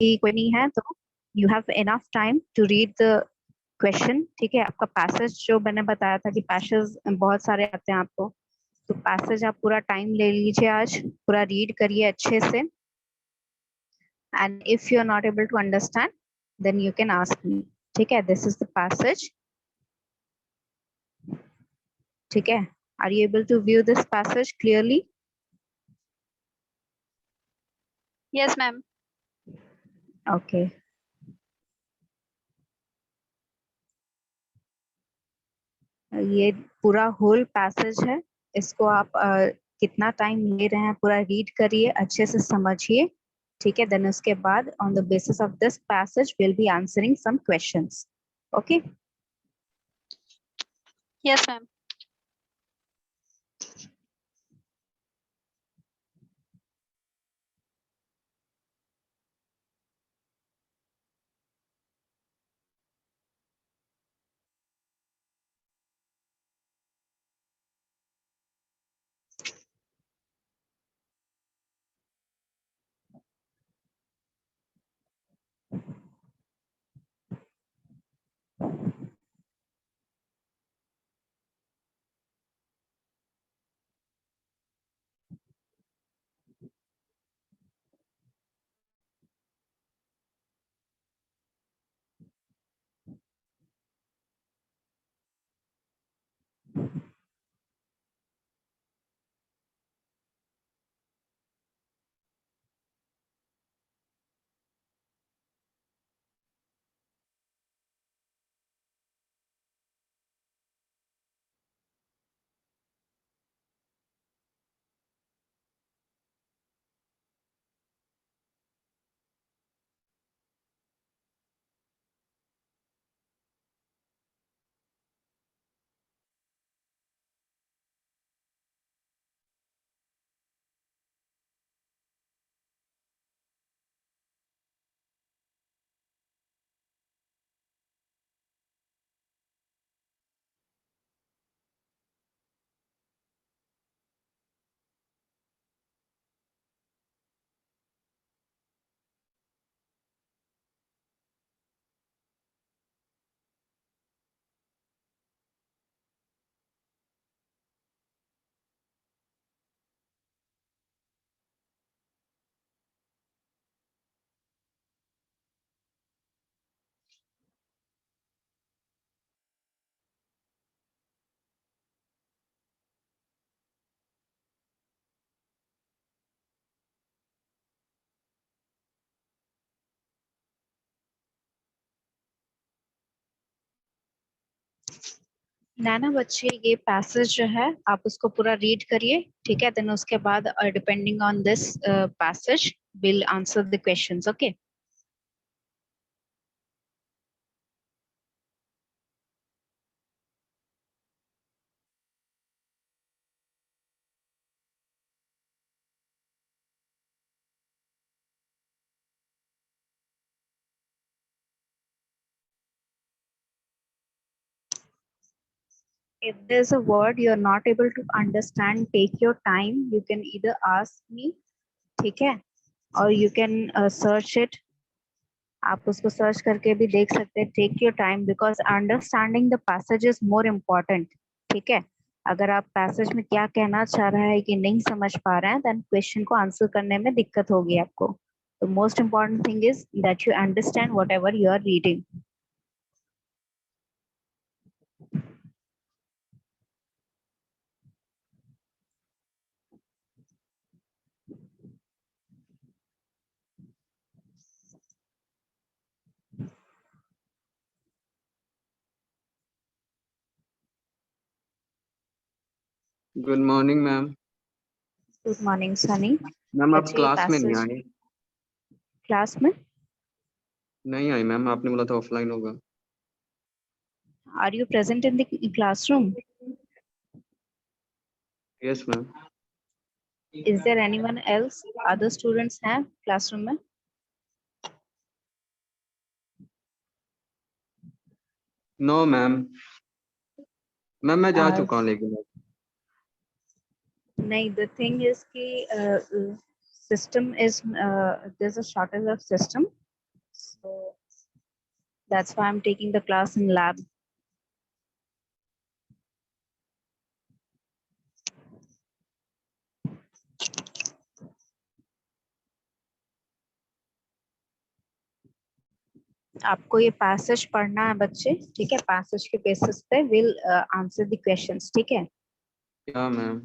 कोई नहीं है तो you have enough time to read the question. ठीक है, आपका पैसेज जो मैंने बताया था कि पैसेज बहुत सारे आते हैं आपको, तो पैसेज आप पूरा टाइम ले लीजिए, आज पूरा रीड करिए अच्छे से। And if you are not able to understand then you can ask me. ठीक है, दिस इज द पैसेज। ठीक है, are you able to view this passage clearly? Yes, ma'am. Okay, ये पूरा होल पैसेज है, इसको आप कितना टाइम ले रहे हैं पूरा रीड करिए, अच्छे से समझिए। ठीक है, देन उसके बाद on the basis of this passage will be answering some questions. Okay, Yes, ma'am. Naina बच्चे, ये पैसेज जो है आप उसको पूरा रीड करिए। ठीक है, देन उसके बाद depending on this passage will answer the questions. Okay, if there's a word you are not able to understand, take your time, you can either ask me, ठीक है, और you can search it, आप उसको search करके भी देख सकते हैं। Take your time because understanding the passage is more important. ठीक है, अगर आप पैसेज में क्या कहना चाह रहा है कि नहीं समझ पा रहे हैं, देन क्वेश्चन को आंसर करने में दिक्कत होगी आपको। तो most important thing is that you understand whatever you are reading. Good morning ma'am. Good morning Sunny. Ma'am आप बच्चे क्लास में नहीं पैसेज आई? क्लास में नहीं आई मैम, आपने बोला था ऑफलाइन होगा। Are you present in the classroom? Yes ma'am. Is there anyone else? Other students हैं क्लासरूम में? No ma'am. मैम मैं जा Uh, चुका हूँ लेकिन। नहीं, the thing is कि system is there's a shortage of system, So that's why I'm taking the class in lab. आपको ये पैसेज पढ़ना है बच्चे, ठीक है? पैसेज के बेसिस पे विल आंसर द क्वेश्चंस, ठीक है? या ma'am.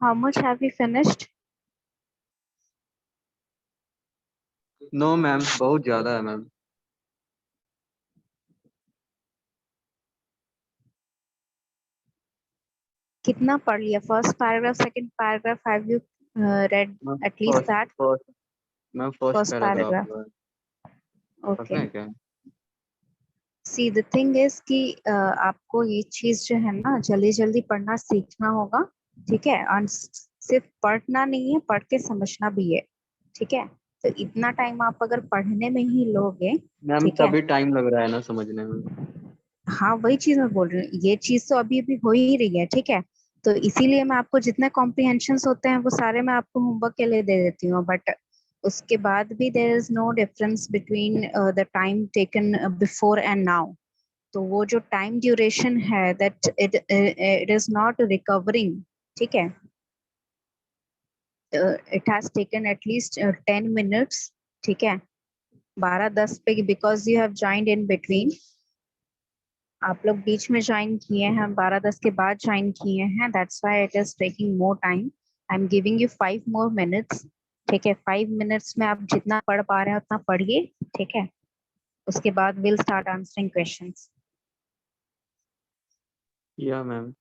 How much have you finished? No ma'am, बहुत ज्यादा है मैम। कितना पढ़ लिया? First paragraph, second paragraph, have you read at least that? Ma'am first First paragraph paragraph. पढ़ना Okay. है क्या? See, the thing is कि आपको ये चीज जो है ना जल्दी जल्दी पढ़ना सीखना होगा, ठीक है? और सिर्फ पढ़ना नहीं है, पढ़ के समझना भी है, ठीक है? तो इतना टाइम आप अगर पढ़ने में ही लोगे, मैम ठीक है? तभी टाइम लग रहा है ना समझने में। हाँ, वही चीज मैं बोल रही हूँ, ये चीज तो अभी अभी हो ही रही है, ठीक है? तो इसीलिए मैं आपको जितने कॉम्प्रिहेंशंस होते हैं वो सारे मैं आपको होमवर्क के लिए दे देती हूँ, बट उसके बाद भी there is no difference between the time taken before and now, तो वो जो टाइम ड्यूरेशन है that it is not recovering, ठीक है, it has taken at least 10 minutes, ठीक है, 12:10 पे, because you have joined in between, आप लोग बीच में ज्वाइन किए हैं, 12:10 के बाद ज्वाइन किए हैं, that's why it is taking more time. I am giving you 5 more minutes, ठीक है, 5 minutes में आप जितना पढ़ पा रहे हैं उतना पढ़िए, ठीक है, उसके बाद विल स्टार्ट आंसरिंग क्वेश्चंस। या मैम।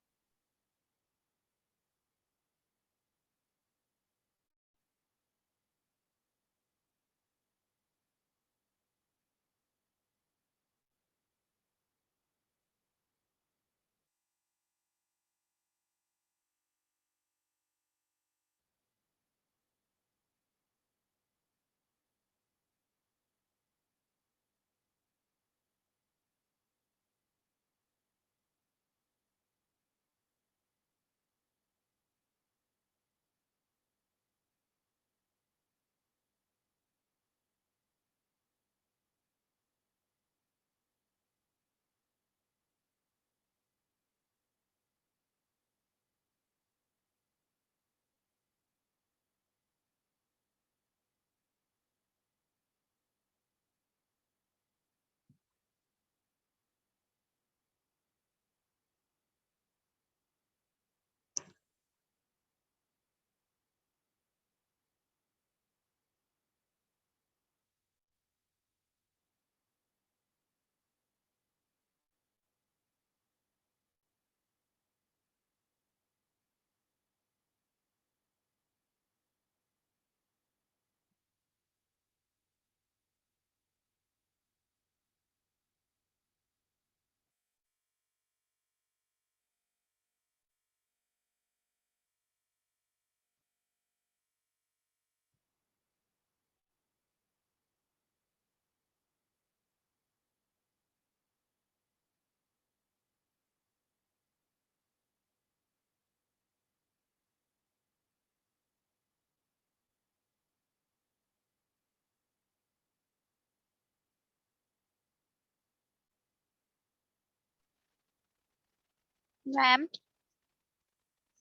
मैम।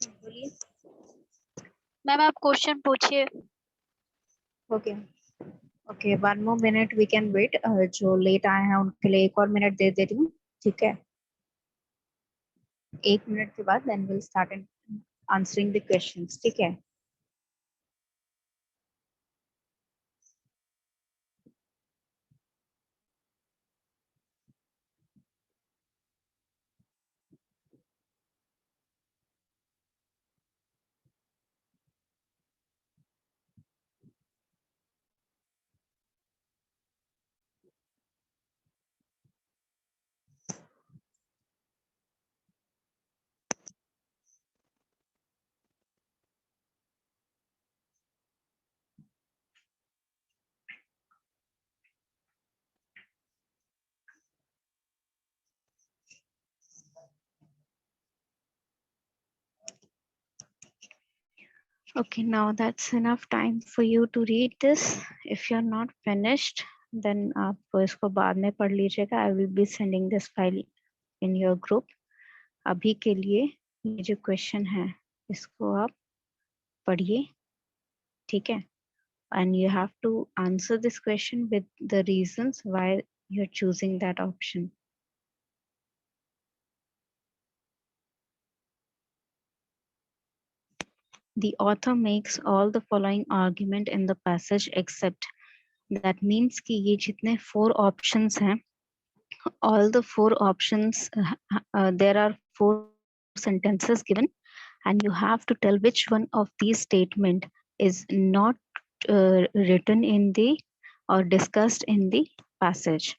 बोलिए। मैम आप क्वेश्चन पूछिए। Okay okay, 1 more minute we can wait, जो लेट आए हैं उनके लिए एक और मिनट दे देती हूँ, ठीक है, 1 मिनट के बाद then will start answering the questions, ठीक है। Okay, now that's enough time for you to read this. If you're not finished, then आप इसको बाद में पढ़ लीजिएगा. I will be sending this file in your group. अभी के लिए ये जो question है इसको आप पढ़िए, ठीक है, and you have to answer this question with the reasons why you're choosing that option. The author makes all the following argument in the passage except. That means कि ये जितने 4 options हैं, all the 4 options, there are 4 sentences given and you have to tell which one of these statement is not written in the or discussed in the passage.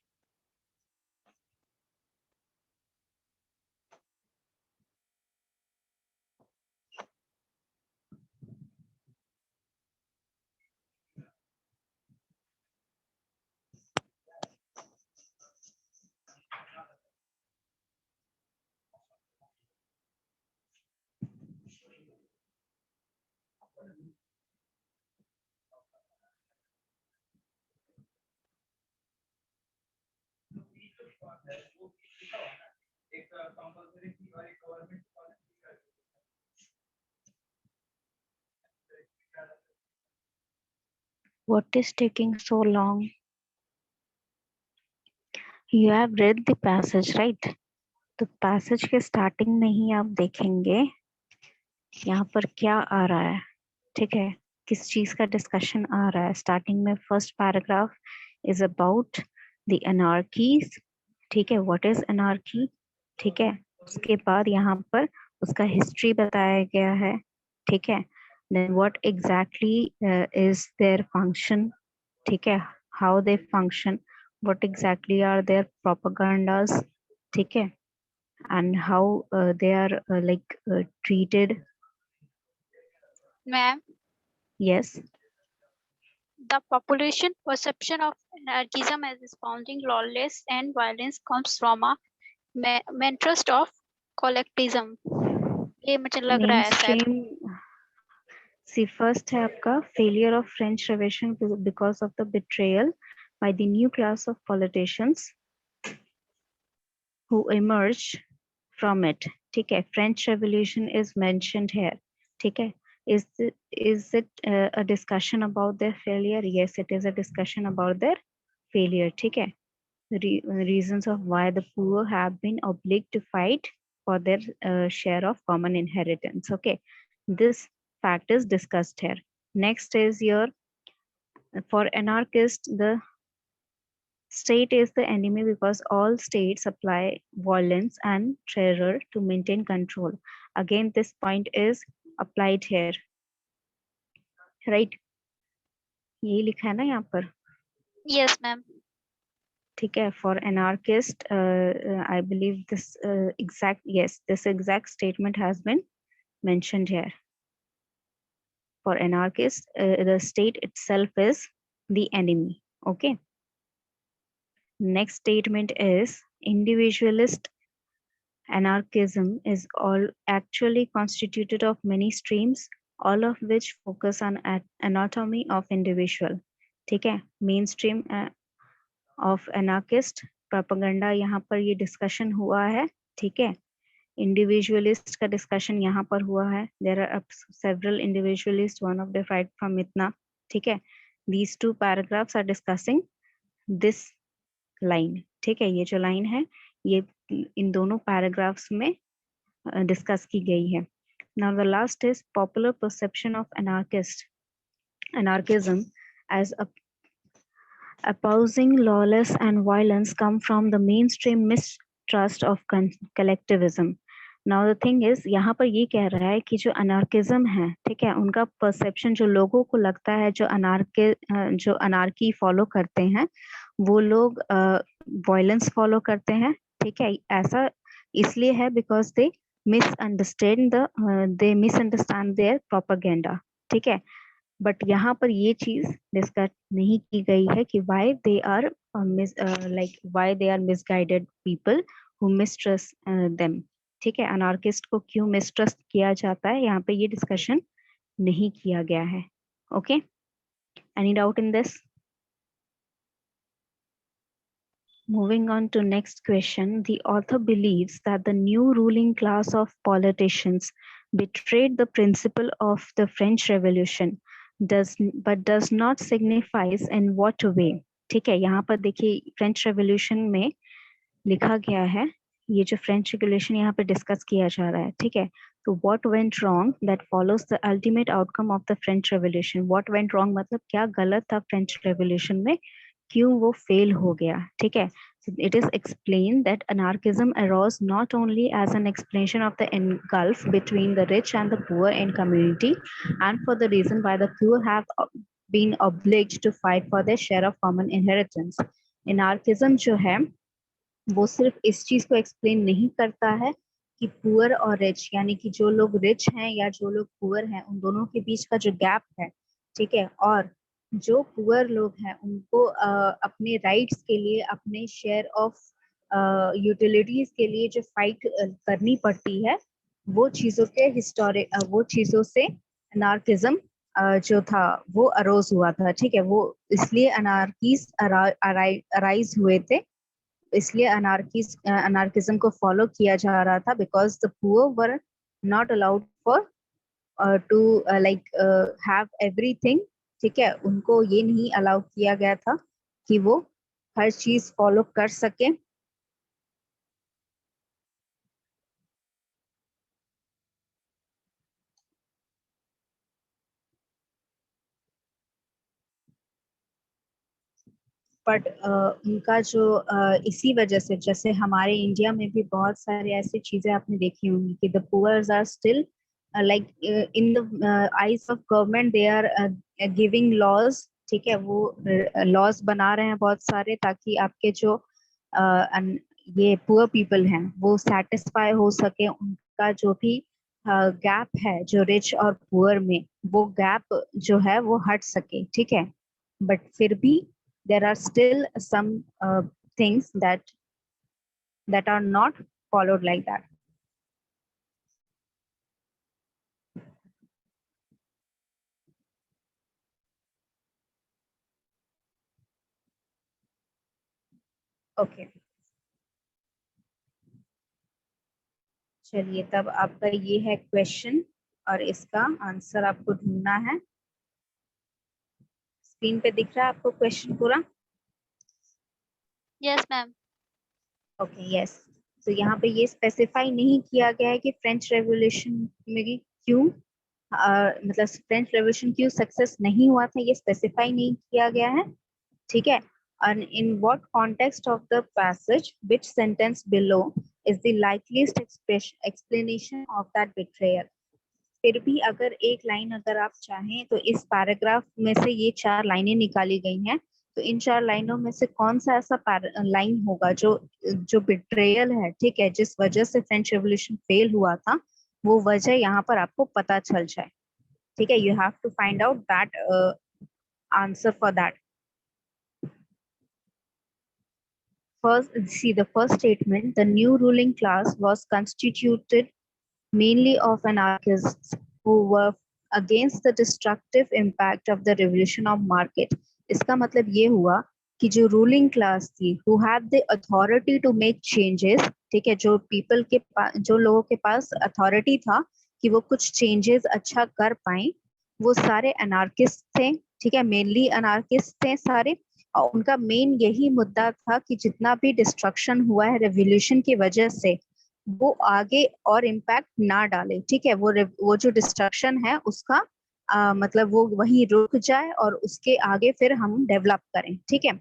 What is taking so long? You have read the passage, right? तो passage के starting में ही आप देखेंगे यहाँ पर क्या आ रहा है, ठीक है, किस चीज का डिस्कशन आ रहा है. स्टार्टिंग में first paragraph is about the anarchies, ठीक है, व्हाट इज एनार्की, ठीक है. उसके बाद यहाँ पर उसका हिस्ट्री बताया गया है, ठीक है. Then what exactly is their function, ठीक है, how they function, what exactly are their propagandas, ठीक है, and how they are treated. Ma'am, Yes. the population perception of anarchism as responding lawless and violence comes from a mantrust of collectivism. ये मुझे लग रहा है शायद. Mainstream. See, first है आपका failure of French Revolution because of the betrayal by the new class of politicians who emerged from it. ठीक है, French Revolution is mentioned here. ठीक है, is it a discussion about their failure? Yes, it is a discussion about their failure. ठीक है, reasons of why the poor have been obliged to fight for their share of common inheritance. Okay, this fact is discussed here. Next is your, for anarchist, the state is the enemy because all states apply violence and terror to maintain control. Again, this point is applied here, right? ये लिखा है ना यहाँ पर. Yes, ma'am. ठीक है, for anarchist, I believe this this exact statement has been mentioned here. For anarchist, the state itself is the enemy. Okay. Next statement is individualist anarchism is all actually constituted of many streams, all of which focus on anatomy of individual. ठीक है, mainstream of anarchist propaganda यहाँ पर ये discussion हुआ है, ठीक है. Individualist का discussion यहाँ पर हुआ है. There are several individualists, one of the right from Mitna, ठीक है. These two paragraphs are discussing this line, ठीक है. ये जो line है ये इन दोनों paragraphs में discuss की गई है. Now the last is popular perception of anarchism as opposing lawless and violence come from the mainstream mistrust of collectivism. Now the thing is, यहाँ पर ये कह रहा है कि जो anarchism है, ठीक है, उनका perception जो लोगों को लगता है जो anarchy follow करते हैं, वो लोग violence follow करते हैं, ठीक है. ऐसा इसलिए है because they misunderstand their propaganda, ठीक है. बट यहाँ पर ये चीज डिस्कस नहीं की गई है कि why they are misguided people who mistrust them, ठीक है. अनार्किस्ट को क्यों मिसट्रस्ट किया जाता है, यहाँ पे ये डिस्कशन नहीं किया गया है. Okay, any doubt in this? Moving on to next question, the author believes that the new ruling class of politicians betrayed the principle of the French Revolution, but does not signifies in what way. ठीक है, यहाँ पर देखिए French revolution में लिखा गया है, ये जो फ्रेंच रेवोल्यूशन यहाँ पे डिस्कस किया जा रहा है, ठीक है. तो what went wrong that follows the ultimate outcome of the French Revolution. What went wrong मतलब क्या गलत था फ्रेंच रेवोल्यूशन में, क्यों वो फेल हो गया, ठीक है. So it is explained that anarchism arose not only as an explanation of the engulf between the rich and the poor in community, and for the reason why the poor have been obliged to fight for their share of common inheritance. Anarchism जो है वो सिर्फ इस चीज को explain नहीं करता है कि पुअर और रिच, यानी कि जो लोग रिच हैं या जो लोग पुअर हैं, उन दोनों के बीच का जो गैप है, ठीक है, और जो पुअर लोग हैं उनको अपने राइट्स के लिए, अपने शेयर ऑफ यूटिलिटीज के लिए जो फाइट करनी पड़ती है, वो चीजों से अनार्किज्म जो था वो अरोज हुआ था, ठीक है. वो इसलिए अनार्कीज अराइज हुए थे इसलिए अनार्किज्म को फॉलो किया जा रहा था, because the poor were not allowed for to like have everything. ठीक है, उनको ये नहीं अलाउ किया गया था कि वो हर चीज फॉलो कर सके। बट उनका जो इसी वजह से, जैसे हमारे इंडिया में भी बहुत सारे ऐसी चीजें आपने देखी होंगी कि the poors are still like in the eyes of government they are giving laws. ठीक है, वो लॉज बना रहे हैं बहुत सारे, ताकि आपके जो ये पुअर पीपल हैं वो सेटिस्फाई हो सके, उनका जो भी गैप है जो रिच और पुअर में, वो गैप जो है वो हट सके। ठीक है, बट फिर भी there are still some things that are not followed like that. Okay, चलिए तब आपका ये है क्वेश्चन और इसका आंसर आपको ढूंढना है। स्क्रीन पे दिख रहा है आपको क्वेश्चन पूरा? Yes ma'am. Okay, yes. तो यहाँ पे ये स्पेसिफाई नहीं किया गया है कि फ्रेंच रेवोल्यूशन में क्यों मतलब फ्रेंच रेवोल्यूशन क्यों सक्सेस नहीं हुआ था, ये स्पेसिफाई नहीं किया गया है। ठीक है, and in what context of the passage, which sentence below is the likeliest explanation of that betrayal? फिर भी अगर एक लाइन अगर आप चाहें तो इस पैराग्राफ में से ये 4 लाइनें निकाली गई हैं, तो इन 4 लाइनों में से कौन सा ऐसा लाइन होगा जो जो बिट्रेयल है, ठीक है, जिस वजह से फ्रेंच रेवोल्यूशन फेल हुआ था, वो वजह यहाँ पर आपको पता चल जाए। ठीक है, you have to find out that answer for that. First, see the first statement, the new ruling class was constituted mainly of anarchists who were against the destructive impact of the revolution of market. इसका मतलब ये हुआ कि जो ruling class थी, who had the authority to make changes, ठीक है, जो पीपल के पास, जो लोगों के पास अथॉरिटी था कि वो कुछ चेंजेस अच्छा कर पाए, वो सारे अनार्किस्ट थे। ठीक है, मेनली अनार्किस्ट थे सारे, और उनका मेन यही मुद्दा था कि जितना भी डिस्ट्रक्शन हुआ है रेवोल्यूशन की वजह से, वो आगे और इम्पैक्ट ना डाले। ठीक है, वो जो डिस्ट्रक्शन है उसका मतलब वो वहीं रुक जाए और उसके आगे फिर हम डेवलप करें। ठीक है,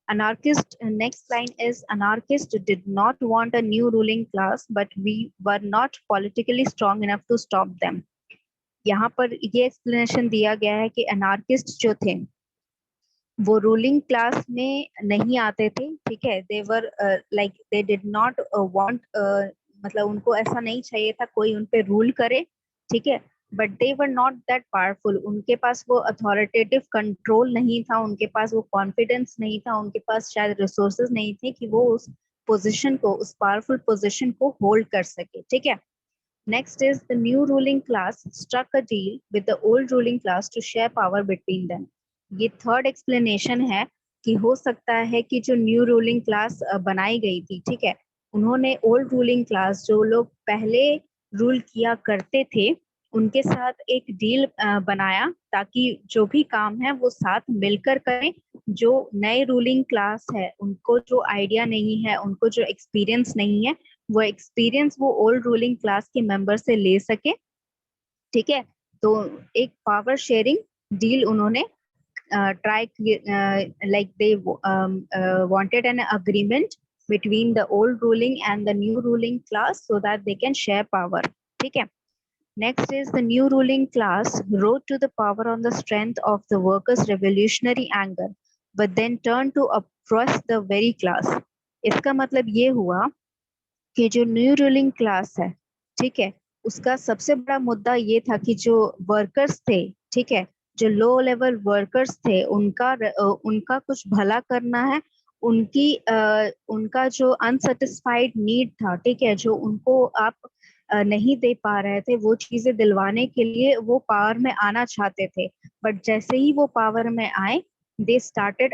anarchist, next line is anarchist did not want a new ruling class but we were not politically strong enough to stop them. यहाँ पर ये एक्सप्लेनेशन दिया गया है कि अनार्किस्ट जो थे वो रूलिंग क्लास में नहीं आते थे। ठीक है, they were like they did not want, मतलब उनको ऐसा नहीं चाहिए था कोई उन पे रूल करे। ठीक है, but they were not that powerful, उनके पास वो अथॉरिटेटिव कंट्रोल नहीं था, उनके पास वो कॉन्फिडेंस नहीं था, उनके पास शायद रिसोर्सेज नहीं थे कि वो उस पोजीशन को, उस पावरफुल पोजीशन को होल्ड कर सके। ठीक है, next is the new ruling class struck a deal with the old ruling class to share power between them. ये थर्ड एक्सप्लेनेशन है कि हो सकता है कि जो न्यू रूलिंग क्लास बनाई गई थी, ठीक है, उन्होंने ओल्ड रूलिंग क्लास, जो लोग पहले रूल किया करते थे, उनके साथ एक डील बनाया ताकि जो भी काम है वो साथ मिलकर करें। जो नए रूलिंग क्लास है उनको जो आइडिया नहीं है, उनको जो एक्सपीरियंस नहीं है, वो एक्सपीरियंस वो ओल्ड रूलिंग क्लास के मेंबर से ले सके। ठीक है, तो एक पावर शेयरिंग डील उन्होंने try, like they wanted an agreement between the old ruling and the new ruling class so that they can share power. ठीक है, next is the new ruling class rose to the power on the strength of the workers' revolutionary anger, but then turned to oppress the very class. इसका मतलब ये हुआ कि जो new ruling class है, ठीक है, उसका सबसे बड़ा मुद्दा ये था कि जो वर्कर्स थे, ठीक है, जो लो लेवल वर्कर्स थे, उनका कुछ भला करना है, उनका जो अनसेटिस्फाइड नीड था, ठीक है, जो उनको आप नहीं दे पा रहे थे, वो चीजें दिलवाने के लिए वो पावर में आना चाहते थे। बट जैसे ही वो पावर में आए, they started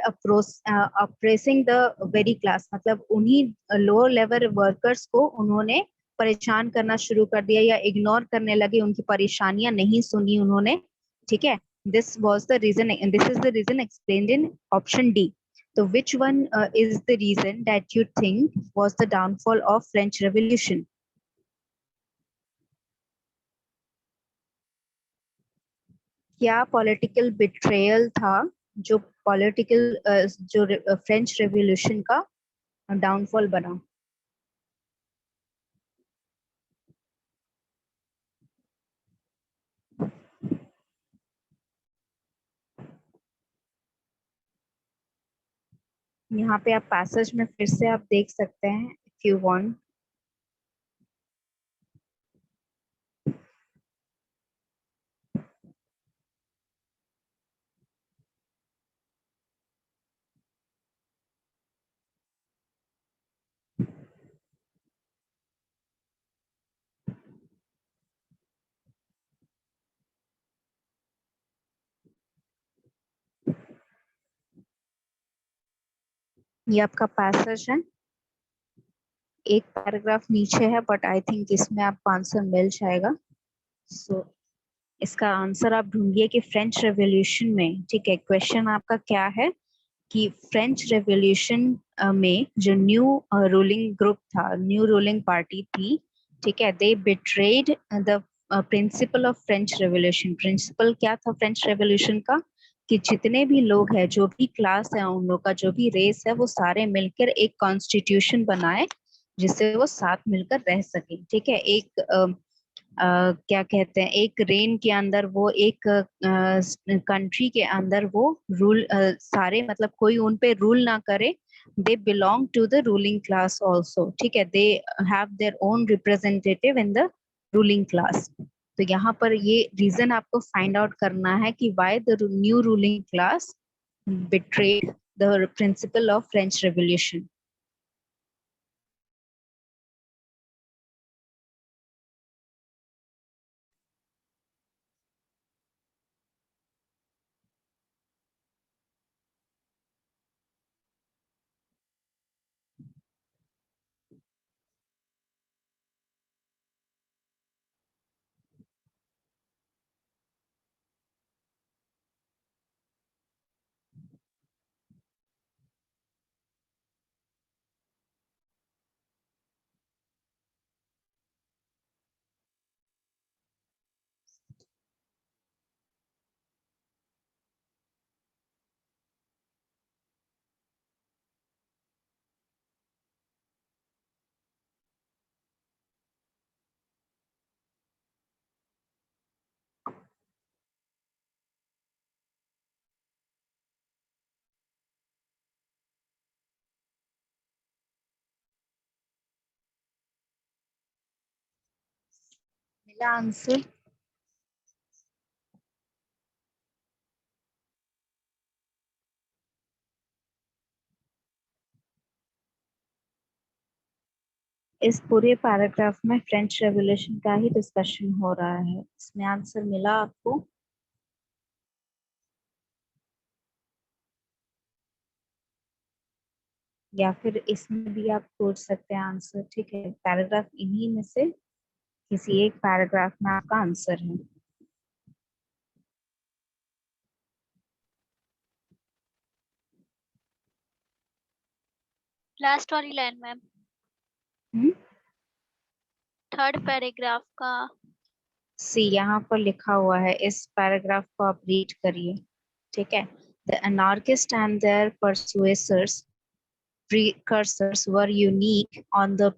oppressing the very class, मतलब उन्हीं लोअर लेवल वर्कर्स को उन्होंने परेशान करना शुरू कर दिया या इग्नोर करने लगे, उनकी परेशानियां नहीं सुनी उन्होंने, ठीक है. This was the reason and this is the reason explained in option D. तो which one is the reason that you think was the downfall of French Revolution? क्या पॉलिटिकल बिट्रेयल था जो जो फ्रेंच रेवोल्यूशन का downfall बना? यहाँ पे आप पैसेज में फिर से आप देख सकते हैं इफ यू वांट. ये आपका पैसेज है, एक पैराग्राफ नीचे है, बट आई थिंक इसमें आपको आंसर मिल जाएगा. सो इसका आंसर आप ढूंढिए कि फ्रेंच रेवोल्यूशन में, ठीक है, क्वेश्चन आपका क्या है कि फ्रेंच रेवोल्यूशन में जो न्यू रूलिंग ग्रुप था, न्यू रूलिंग पार्टी थी, ठीक है, they betrayed the principle of French revolution. Principle क्या था फ्रेंच रेवोल्यूशन का? कि जितने भी लोग हैं, जो भी क्लास है, उन लोग का जो भी रेस है, वो सारे मिलकर एक कॉन्स्टिट्यूशन बनाए जिससे वो साथ मिलकर रह सके, ठीक है. एक क्या कहते हैं, एक रेन के अंदर वो, एक कंट्री के अंदर वो रूल सारे, मतलब कोई उन पे रूल ना करे. They belong to the ruling class also, ठीक है. They have their own representative in the ruling class. तो यहाँ पर ये रीजन आपको फाइंड आउट करना है कि why the new ruling class betrayed the principle of French revolution. मिला आंसर? इस पूरे पैराग्राफ में फ्रेंच रेवोल्यूशन का ही डिस्कशन हो रहा है. इसमें आंसर मिला आपको? या फिर इसमें भी आप सोच सकते हैं आंसर, ठीक है. पैराग्राफ इन्हीं में से किसी एक पैराग्राफ में आपका आंसर है. लास्ट वाली लाइन मैम, थर्ड पैराग्राफ का. सी यहाँ पर लिखा हुआ है, इस पैराग्राफ को आप रीड करिए, ठीक है. The anarchists and their precursors were unique on the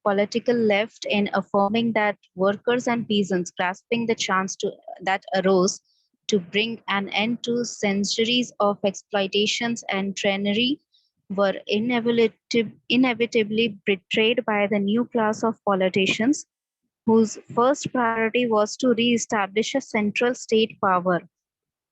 political left in affirming that workers and peasants grasping the chance that arose to bring an end to centuries of exploitations and tyranny were inevitably betrayed by the new class of politicians whose first priority was to re-establish a central state power.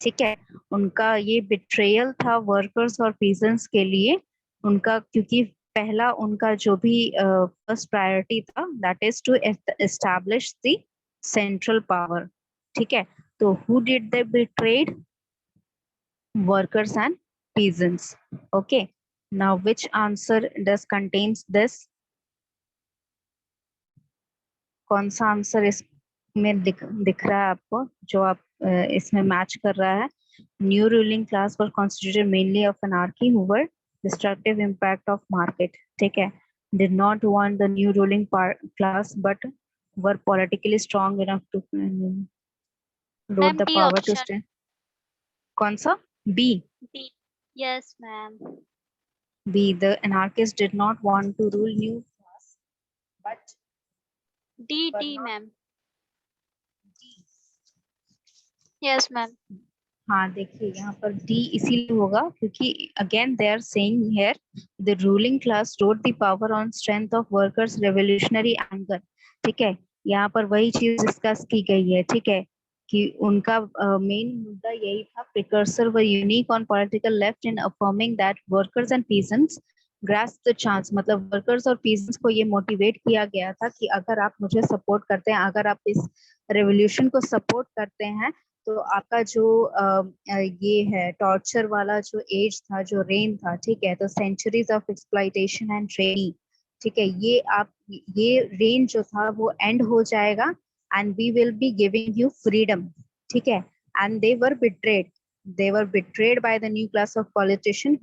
ठीक है, उनका ये betrayal था workers और peasants के लिए, उनका, क्योंकि पहला उनका जो भी फर्स्ट प्रायोरिटी था, that is to establish the central power, ठीक है. तो who did they betrayed? workers and peasants. Okay, now which answer does contains this? कौन सा आंसर इसमें दिख रहा है आपको, जो आप इसमें मैच कर रहा है? New ruling class were constituted mainly of anarchy who were destructive impact of market, ठीक है, did not want the new ruling class but were politically strong enough to wrote the B power to option. stand. कौन सा? B. B. Yes, ma'am. B. The anarchists did not want to rule new class, but D, but D, not ma'am. D. Yes, ma'am. हाँ देखिए यहाँ पर D इसीलिए होगा क्योंकि again they are saying here the ruling class rode the power on strength of workers revolutionary anger, ठीक है, यहाँ पर वही चीज डिस्कस की गई है, ठीक है, कि उनका मेन मुद्दा यही था, precursor were unique on political left in affirming that workers and peasants grasp the chance, मतलब वर्कर्स और पीजेंट्स को ये मोटिवेट किया गया था कि अगर आप मुझे सपोर्ट करते हैं, अगर आप इस रेवोल्यूशन को सपोर्ट करते हैं, तो आपका जो ये है टॉर्चर वाला जो एज था, जो रेन था, ठीक है, तो centuries of exploitation and training, ठीक है, ये रेन जो था वो एंड हो जाएगा and we will be giving you freedom, ठीक है, and they were betrayed by the new class of politicians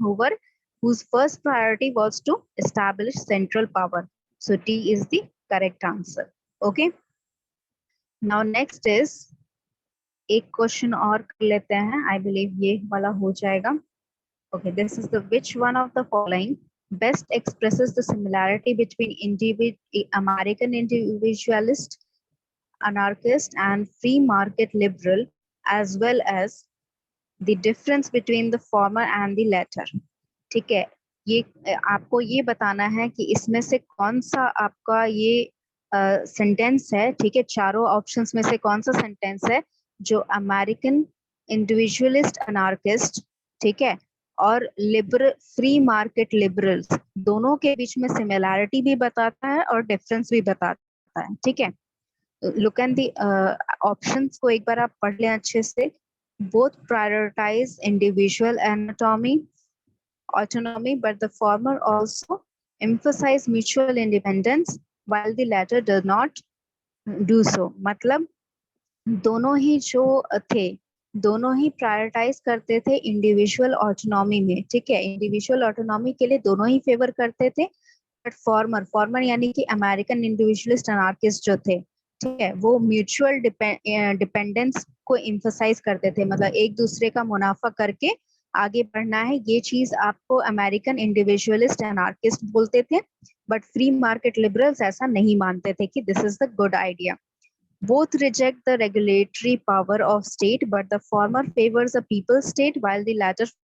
whose first priority was to establish central power. So D is the correct answer. Okay, now next is एक question और कर लेते हैं, I believe ये वाला हो जाएगा. Okay, this is the which one of the following best expresses the similarity between American individualist, anarchist and free market liberal, as well as the difference between the former and the latter. ठीक है, ये आपको ये बताना है कि इसमें से कौन सा आपका ये सेंटेंस है, ठीक है, चारों ऑप्शंस में से कौन सा सेंटेंस है जो अमेरिकन इंडिविजुअलिस्ट अनार्किस्ट, ठीक है, और लिबरल फ्री मार्केट लिबरल्स, दोनों के बीच में सिमिलैरिटी भी बताता है और डिफरेंस भी बताता है, ठीक है. लुक एट द ऑप्शंस को एक बार आप पढ़ लें अच्छे से. Both prioritize individual autonomy, but the former also emphasize mutual independence while the latter does not do so. मतलब दोनों ही जो थे, दोनों ही प्रायोरिटाइज करते थे इंडिविजुअल ऑटोनॉमी में, ठीक है, इंडिविजुअल ऑटोनॉमी के लिए दोनों ही फेवर करते थे, बट फॉर्मर यानी कि अमेरिकन इंडिविजुअलिस्ट अनार्किस्ट जो थे, ठीक है, वो म्यूचुअल डिपेंडेंस को एम्फसाइज करते थे, मतलब एक दूसरे का मुनाफा करके आगे बढ़ना है, ये चीज आपको अमेरिकन इंडिविजुअलिस्ट एनार्किस्ट बोलते थे, बट फ्री मार्केट लिबरल्स ऐसा नहीं मानते थे कि this is the good idea. Both reject the regulatory power of state, but the former favors a people state while the latter